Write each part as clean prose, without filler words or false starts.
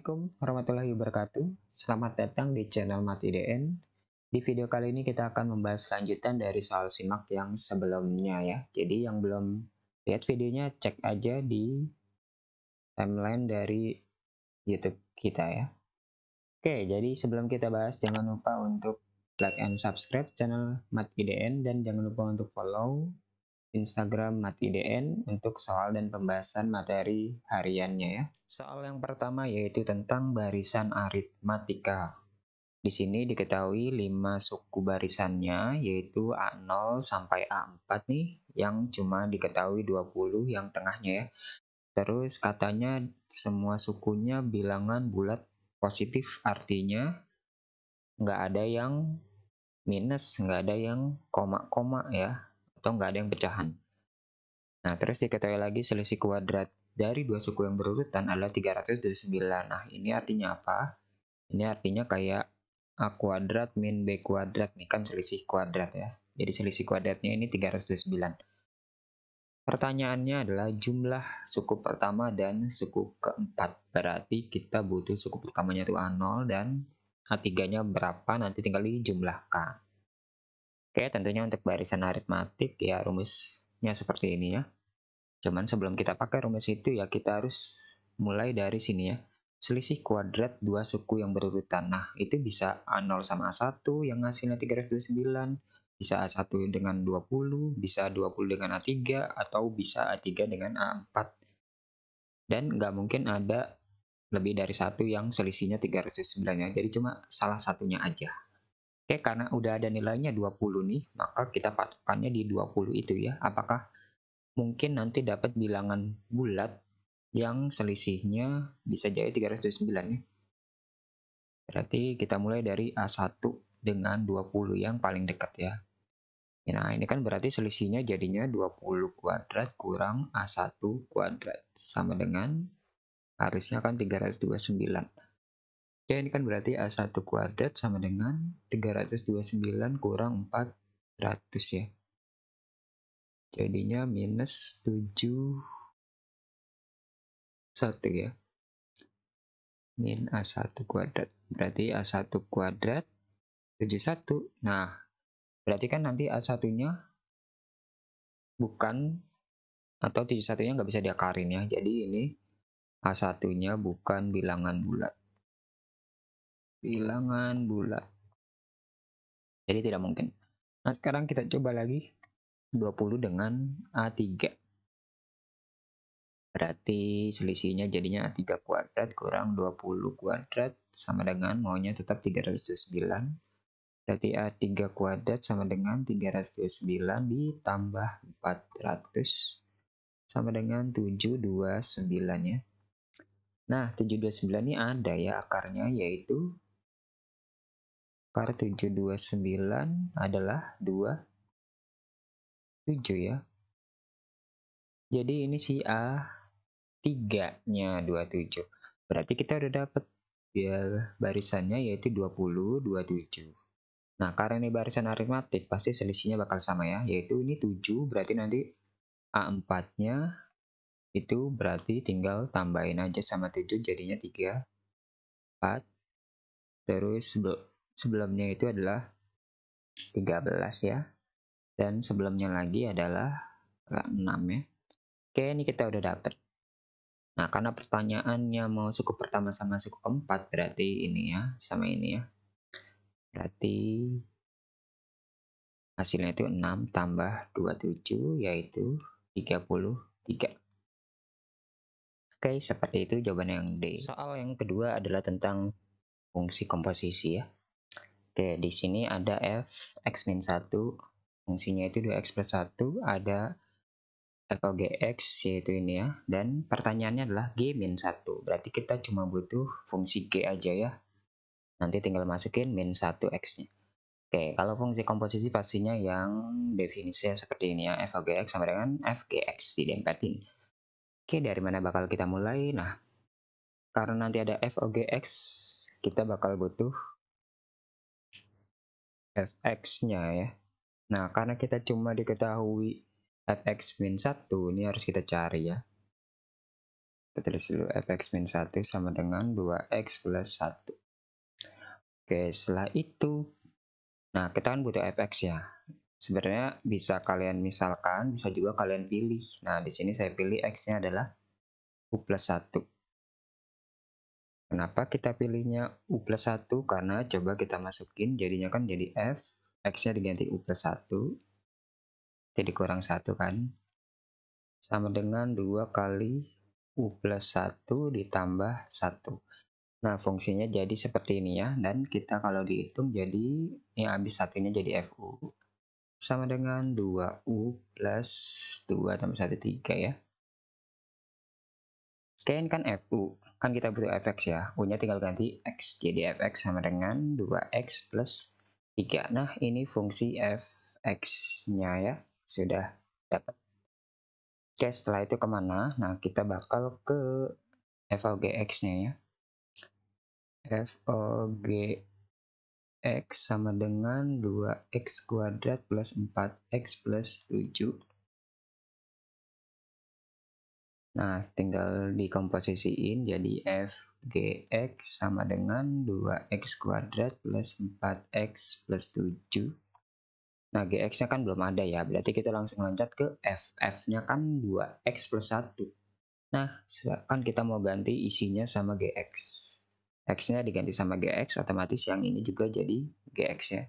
Assalamualaikum warahmatullahi wabarakatuh. Selamat datang di channel Mat IDN. Di video kali ini kita akan membahas lanjutan dari soal simak yang sebelumnya ya. Jadi yang belum lihat videonya cek aja di timeline dari YouTube kita ya. Oke, jadi sebelum kita bahas jangan lupa untuk like and subscribe channel Mat IDN dan jangan lupa untuk follow Instagram Mat IDN untuk soal dan pembahasan materi hariannya ya. Soal yang pertama yaitu tentang barisan aritmatika. Di sini diketahui 5 suku barisannya yaitu A0 sampai A4 nih yang cuma diketahui 20 yang tengahnya ya. Terus katanya semua sukunya bilangan bulat positif artinya nggak ada yang minus, nggak ada yang koma-koma ya, atau nggak ada yang pecahan. Nah, terus diketahui lagi selisih kuadrat dari dua suku yang berurutan adalah 329. Nah, ini artinya apa? Ini artinya kayak A kuadrat min B kuadrat nih kan selisih kuadrat ya. Jadi selisih kuadratnya ini 329. Pertanyaannya adalah jumlah suku pertama dan suku keempat. Berarti kita butuh suku pertamanya itu A0 dan A3-nya berapa nanti tinggal dijumlahkan. Oke, tentunya untuk barisan aritmatik ya rumusnya seperti ini ya. Cuman sebelum kita pakai rumus itu ya kita harus mulai dari sini ya. Selisih kuadrat dua suku yang berurutan. Nah, itu bisa A0 sama A1 yang hasilnya 329, bisa A1 dengan 20, bisa 20 dengan A3, atau bisa A3 dengan A4. Dan nggak mungkin ada lebih dari satu yang selisihnya 329 ya. Jadi cuma salah satunya aja. Oke, karena udah ada nilainya 20 nih, maka kita patokannya di 20 itu ya. Apakah mungkin nanti dapat bilangan bulat yang selisihnya bisa jadi 329 ya. Berarti kita mulai dari A1 dengan 20 yang paling dekat ya. Nah, ini kan berarti selisihnya jadinya 20 kuadrat kurang A1 kuadrat. Sama dengan harusnya kan 329. Ya, ini kan berarti A1 kuadrat sama dengan 329 kurang 400 ya. Jadinya minus 71 ya. Min A1 kuadrat. Berarti A1 kuadrat 71. Nah, berarti kan nanti A1-nya bukan, atau 71-nya nggak bisa diakarin ya. Jadi ini A1-nya bukan bilangan bulat. Bilangan bulat. Jadi tidak mungkin. Nah, sekarang kita coba lagi 20 dengan A3. Berarti selisihnya jadinya A3 kuadrat kurang 20 kuadrat sama dengan maunya tetap 329. Berarti A3 kuadrat sama dengan 329 ditambah 400 sama dengan 729 ya. Nah, 729 ini ada ya akarnya, yaitu akar 729 adalah 27 ya. Jadi ini si A3-nya 27. Berarti kita udah dapat ya barisannya yaitu 20, 27. Nah, karena ini barisan aritmatik, pasti selisihnya bakal sama ya, yaitu ini 7, berarti nanti A4-nya itu berarti tinggal tambahin aja sama 7, jadinya 3, 4. Terus sebelumnya itu adalah 13 ya. Dan sebelumnya lagi adalah 6 ya. Oke, ini kita udah dapet. Nah, karena pertanyaannya mau suku pertama sama suku keempat, berarti ini ya, sama ini ya. Berarti hasilnya itu 6 tambah 27, yaitu 33. Oke, seperti itu jawaban yang D. Soal yang kedua adalah tentang fungsi komposisi ya. Oke, di sini ada f x-1, fungsinya itu 2x plus 1, ada f gx yaitu ini ya, dan pertanyaannya adalah g-1, berarti kita cuma butuh fungsi g aja ya, nanti tinggal masukin min 1x-nya. Oke, kalau fungsi komposisi pastinya yang definisinya seperti ini ya, f gx sama dengan f gx didempetin. Oke, dari mana bakal kita mulai? Nah, karena nanti ada f gx, kita bakal butuh fx-nya ya. Nah, karena kita cuma diketahui fx min 1, ini harus kita cari ya. Kita tulis dulu fx min 1 sama dengan 2x plus 1. Oke, setelah itu, nah kita kan butuh fx ya. Sebenarnya bisa kalian misalkan, bisa juga kalian pilih. Nah, di sini saya pilih x-nya adalah u plus 1. Kenapa kita pilihnya u plus 1? Karena coba kita masukin, jadinya kan jadi f, x-nya diganti u plus 1, jadi kurang 1 kan. Sama dengan 2 kali u plus 1 ditambah 1. Nah, fungsinya jadi seperti ini ya. Dan kita kalau dihitung jadi, ini habis satunya jadi fu. Sama dengan 2u plus 2 tambah 1, 3 ya. Oke, ini kan fu. Kan kita butuh fx ya. U-nya tinggal ganti x. Jadi fx sama dengan 2x plus 3. Nah, ini fungsi fx-nya ya. Sudah dapat. Oke, setelah itu kemana? Nah, kita bakal ke FOGX-nya ya. FOGX sama dengan 2x kuadrat plus 4x plus 7. Nah, tinggal dikomposisiin jadi FGX sama dengan 2x kuadrat plus 4x plus 7. Nah, GX-nya kan belum ada ya, berarti kita langsung loncat ke F-nya kan 2x plus 1. Nah, kan kita mau ganti isinya sama GX. X-nya diganti sama GX, otomatis yang ini juga jadi GX ya.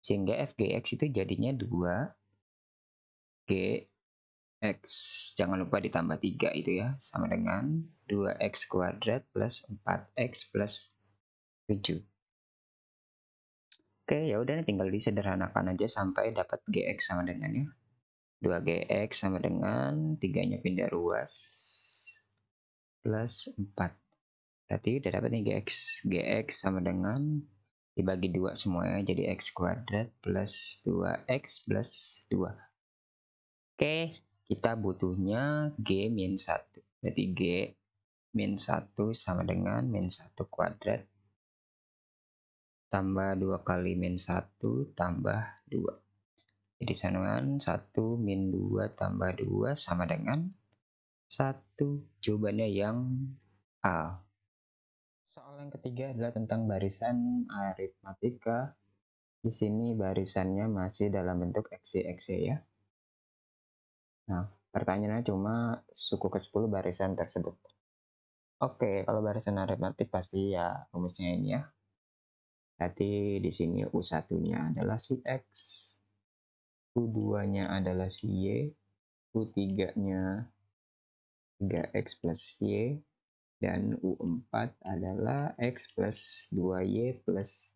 Sehingga FGX itu jadinya 2GX. Jangan lupa ditambah 3 itu ya, sama dengan 2x kuadrat plus 4x plus 7. Oke, ya udah tinggal disederhanakan aja sampai dapat GX sama dengan ya. 2GX sama dengan 3-nya pindah ruas plus 4. Berarti udah dapat nih GX. GX sama dengan dibagi 2 semuanya jadi x kuadrat plus 2x plus 2. Oke, kita butuhnya G min 1. Berarti G min 1 sama dengan min 1 kuadrat tambah 2 kali min 1 tambah 2. Jadi sambungan 1 min 2 tambah 2 sama dengan 1. Jawabannya yang A. Soal yang ketiga adalah tentang barisan aritmatika. Di sini barisannya masih dalam bentuk XY ya. Nah, pertanyaannya cuma suku ke-10 barisan tersebut. Oke, kalau barisan aritmatik pasti ya rumusnya ini ya. Berarti di sini U1-nya adalah si X, U2-nya adalah si Y, U3-nya 3X plus Y, dan U4 adalah X plus 2Y plus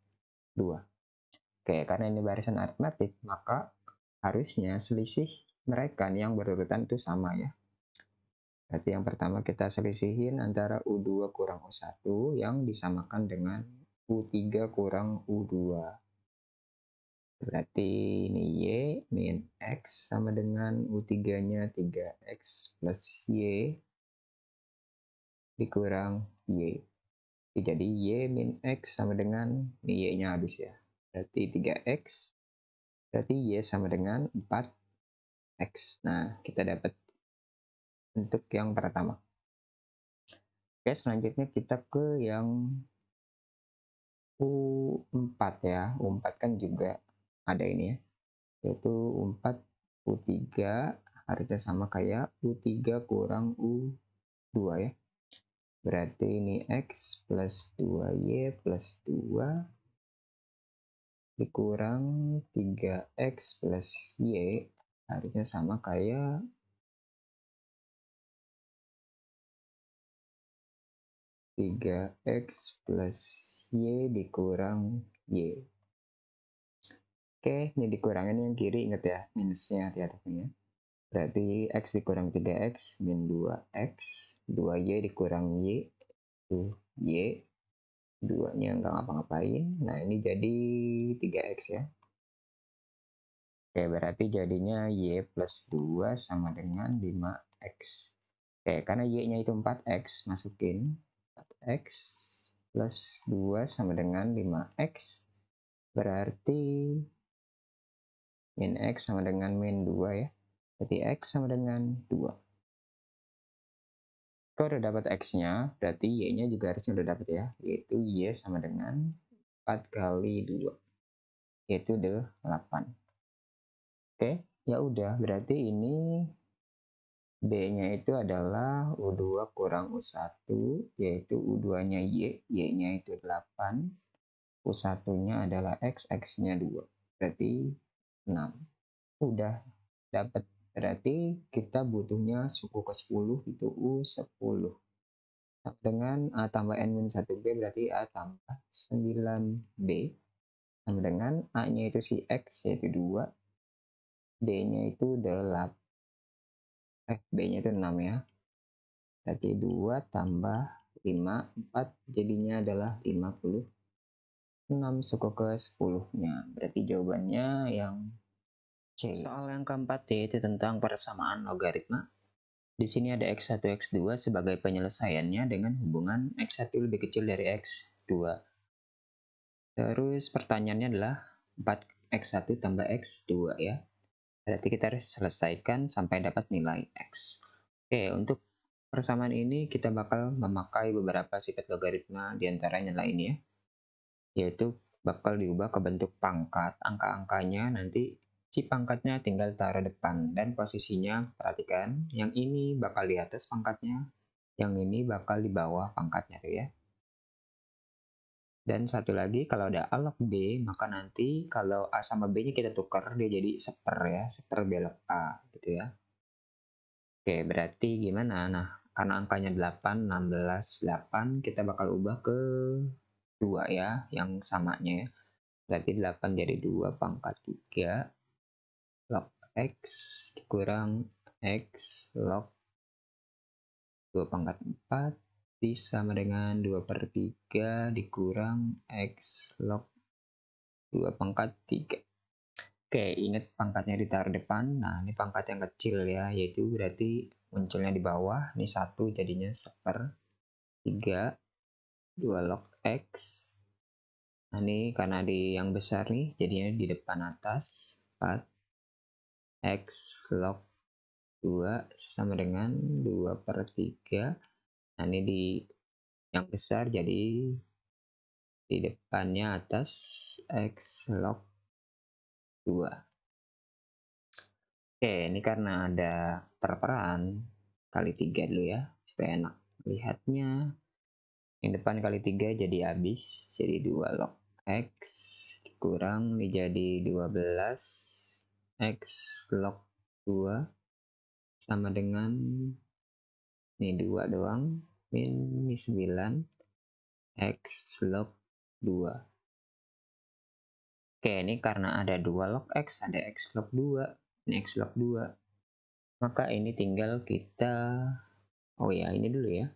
2. Oke, karena ini barisan aritmatik, maka harusnya selisih mereka yang berurutan itu sama ya. Berarti yang pertama kita selisihin antara U2 kurang U1 yang disamakan dengan U3 kurang U2. Berarti ini Y min X sama dengan U3-nya 3X plus Y dikurang Y. Jadi Y min X sama dengan, ini Y-nya habis ya. Berarti 3X, berarti Y sama dengan 4X. Nah, kita dapat untuk yang pertama. Oke, selanjutnya kita ke yang U4 ya. U4 kan juga ada ini ya. Yaitu U4, U3 harusnya sama kayak U3 kurang U2 ya. Berarti ini X plus 2Y plus 2 dikurang 3X plus Y harusnya sama kayak 3X plus Y dikurang Y. Oke, ini dikurangin yang kiri, ingat ya, minusnya hati-hati ya. Berarti X dikurang 3X, min 2X, 2Y dikurang Y, itu Y, 2-nya nggak ngapa-ngapain. Nah, ini jadi 3X ya. Oke, berarti jadinya Y plus 2 sama dengan 5X. Oke, karena Y-nya itu 4X, masukin 4X plus 2 sama dengan 5X. Berarti min X sama dengan min 2 ya. Berarti X sama dengan 2. Kalau udah dapat X-nya, berarti Y-nya juga harusnya udah dapat ya, yaitu Y sama dengan 4 kali 2, yaitu 8. Oke, ya udah, berarti ini B-nya itu adalah U2 kurang U1, yaitu U2-nya Y, Y-nya itu 8, U1-nya adalah X, X-nya 2, berarti 6. Udah dapat, berarti kita butuhnya suku ke-10 itu U10. Dengan A tambah N-1B berarti A tambah 9B. Sama dengan A-nya itu si X yaitu 2, B-nya itu 8, B-nya itu 6 ya. Berarti 2 tambah 5, 4, jadinya adalah 56 suku ke 10-nya. Berarti jawabannya yang C. Soal yang keempat yaitu tentang persamaan logaritma. Di sini ada X1, X2 sebagai penyelesaiannya dengan hubungan X1 lebih kecil dari X2. Terus pertanyaannya adalah 4x1 tambah x2 ya. Berarti kita harus selesaikan sampai dapat nilai x. Oke, untuk persamaan ini kita bakal memakai beberapa sifat logaritma diantaranya adalah ini ya. Yaitu bakal diubah ke bentuk pangkat. Angka-angkanya nanti si pangkatnya tinggal taruh depan dan posisinya perhatikan. Yang ini bakal di atas pangkatnya, yang ini bakal di bawah pangkatnya tuh ya. Dan satu lagi, kalau ada A log B, maka nanti kalau A sama B-nya kita tukar, dia jadi seper ya, seper B log A gitu ya. Oke, berarti gimana? Nah, karena angkanya 8, 16, 8, kita bakal ubah ke 2 ya, yang samanya ya. Berarti 8 jadi 2 pangkat 3 log X dikurang X log 2 pangkat 4 sama dengan 2 per 3 dikurang X log 2 pangkat 3. Oke, ingat pangkatnya ditaruh depan. Nah, ini pangkat yang kecil ya, yaitu berarti munculnya di bawah. Ini 1 jadinya seper 3, 2 log X. Nah, ini karena di yang besar nih, jadinya di depan atas. 4 X log 2 sama dengan 2 per 3. Nah, ini di yang besar jadi di depannya atas X log 2. Oke, ini karena ada perperan kali 3 dulu ya, supaya enak lihatnya. Yang depan kali 3 jadi habis, jadi 2 log X dikurang ini jadi 12 X log 2 sama dengan ini 2 doang, min ini 9 X log 2. Oke, ini karena ada 2 log X, ada X log 2, ini X log 2. Maka ini tinggal kita, oh ya ini dulu ya.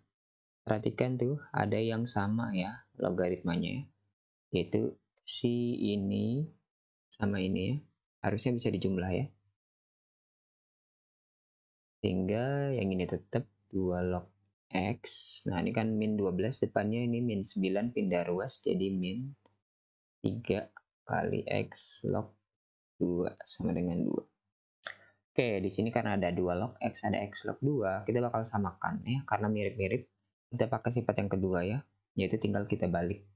Perhatikan tuh, ada yang sama ya logaritmanya ya. Yaitu si ini sama ini ya. Harusnya bisa dijumlah ya. Sehingga yang ini tetap 2 log X. Nah ini kan min 12, depannya ini min 9 pindah ruas jadi min 3 kali X log 2 sama dengan 2. Oke, di sini karena ada 2 log X, ada X log 2, kita bakal samakan ya. Karena mirip-mirip, kita pakai sifat yang kedua ya. Yaitu tinggal kita balik.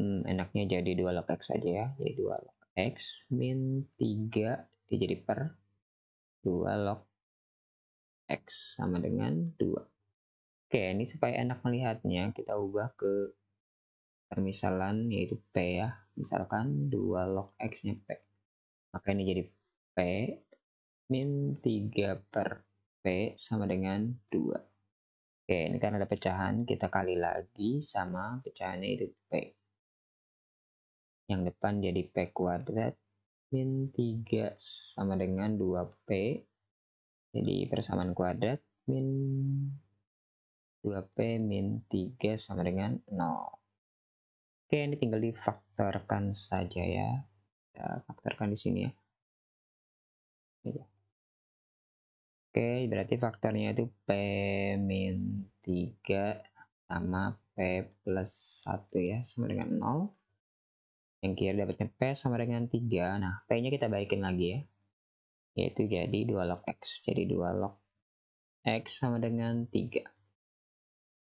Enaknya jadi 2 log X aja ya. Jadi 2 log X min 3 dia jadi per 2 log X sama dengan 2. Oke, ini supaya enak melihatnya, kita ubah ke permisalan yaitu P ya. Misalkan 2 log X-nya P. Maka ini jadi P min 3 per P sama dengan 2. Oke, ini karena ada pecahan, kita kali lagi sama pecahannya itu P. Yang depan jadi P kuadrat min 3 sama dengan 2P. Jadi persamaan kuadrat min 2P min 3 sama dengan 0. Oke, ini tinggal difaktorkan saja ya. Kita faktorkan di sini ya. Oke, berarti faktornya itu P min 3 sama P plus 1 ya, sama dengan 0. Yang kiri dapatnya P sama dengan 3. Nah, P-nya kita baikin lagi ya. Yaitu jadi 2 log X. Jadi 2 log X sama dengan 3.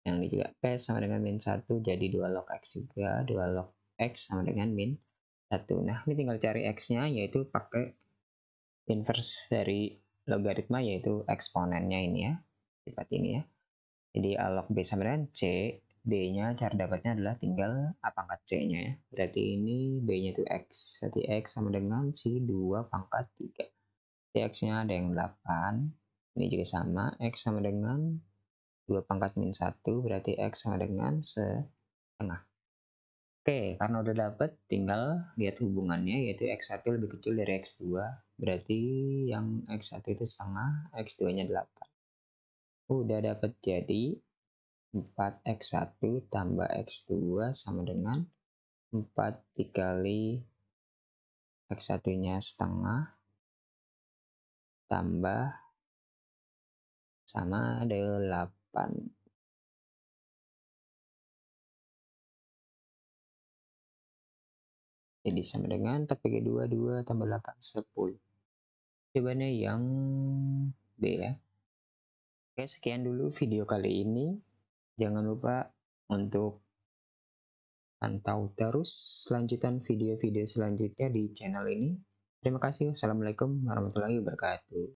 Yang ini juga P sama dengan min 1, jadi 2 log X juga. 2 log X sama dengan min 1. Nah, ini tinggal cari X-nya, yaitu pakai inverse dari logaritma, yaitu eksponennya ini ya, sifat ini ya. Jadi A log B sama dengan C, B-nya cara dapatnya adalah tinggal A pangkat C-nya ya. Berarti ini B-nya itu X. Berarti X sama dengan si 2 pangkat 3. Jadi X-nya ada yang 8. Ini juga sama. X sama dengan 2 pangkat min 1. Berarti X sama dengan setengah. Oke, karena udah dapet, tinggal lihat hubungannya, yaitu X1 lebih kecil dari X2. Berarti yang X1 itu setengah, X2-nya 8. Udah dapet, jadi 4x1 tambah x2 sama dengan 4 dikali x1-nya setengah tambah sama 8. Jadi sama dengan 4 bagi 2, 2 tambah 8, 10. Jawabannya yang B ya. Oke, sekian dulu video kali ini. Jangan lupa untuk pantau terus lanjutan video-video selanjutnya di channel ini. Terima kasih. Assalamualaikum warahmatullahi wabarakatuh.